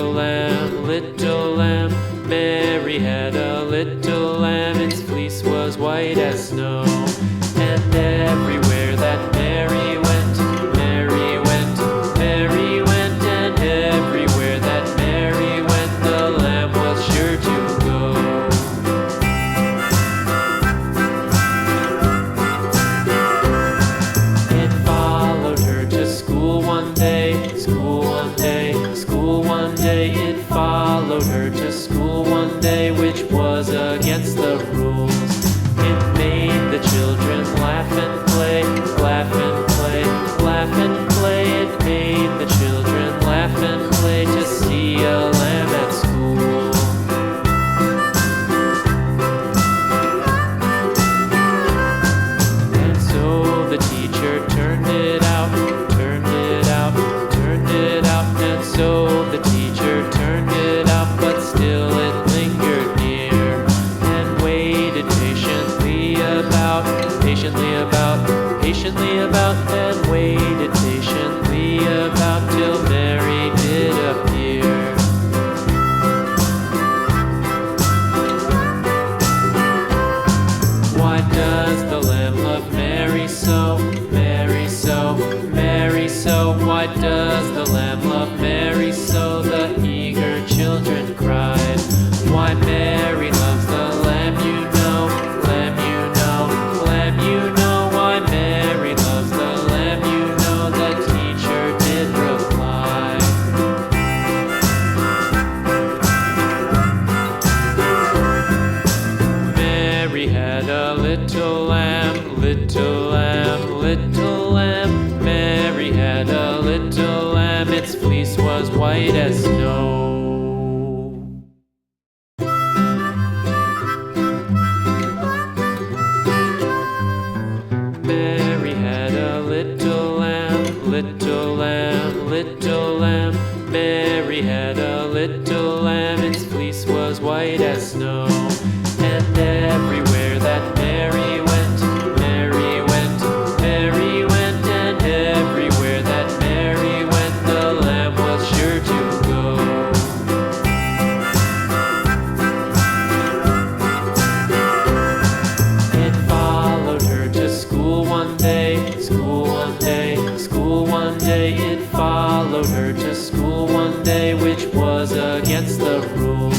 little lamb, little lamb. Mary had a little lamb, its fleece was white as snow. And everywhere that Mary went, Mary went, Mary went. And everywhere that Mary went, the lamb was sure to go. It followed her to school one day, school one day, school one day. It followed her to school one day, which was against the rules. It made the children laugh and play, laugh and play, laugh and play. It made the children laugh and play to see a lamb at school. And so the teacher turned it out, turned it out, turned it out. And so the teacher turned it out, but still it lingered near and waited patiently about, patiently about, patiently about, and waited patiently about till Mary did appear. Why does the lamb love Mary so, Mary so, Mary so? Why does the lamb love Mary so? The eager children cried. Why Mary loves the lamb, you know, lamb, you know, lamb, you know. Why Mary loves the lamb, you know, the teacher did reply. Mary had a little lamb, little lamb, little lamb. Mary had a little lamb, its fleece was white as snow. Mary had a little lamb, little lamb, little lamb. Mary had a little lamb, its fleece was white as snow. And everywhere that Mary went, Mary went, Mary went. And everywhere that Mary went, the lamb was sure to go. It followed her to school one day, school one day, school one day. It followed her to school one day, which was against the rules.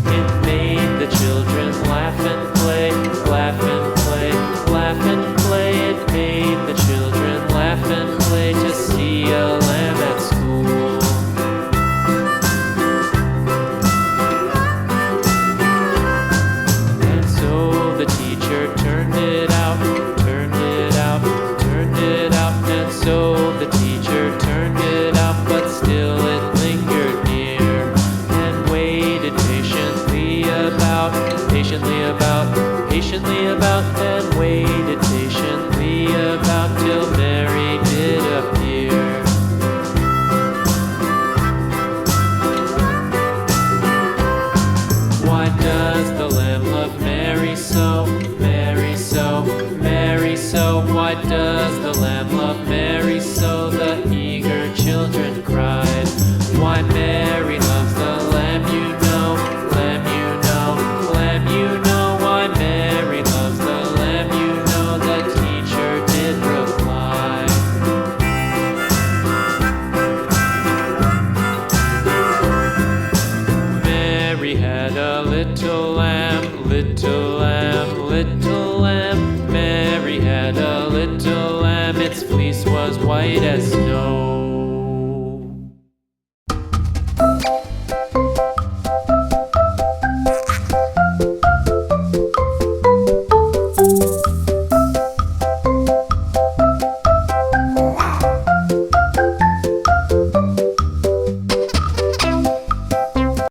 It made the children laugh and play, laugh and play, laugh and play. It made the children laugh and play to see a lamb at school. And so the teacher turned it out, turned it out, turned it out. And so the teacher turned it out, but still it lingered near and waited patiently about, patiently about, patiently about, and waited patiently about till Mary did appear. Why does the lamb love Mary so, Mary so, Mary so? Why does the lamb love Mary so? The eager children cried. Why Mary loves the lamb, you know, lamb, you know, lamb, you know. Why Mary loves the lamb, you know, the teacher did reply. Mary had a little lamb, little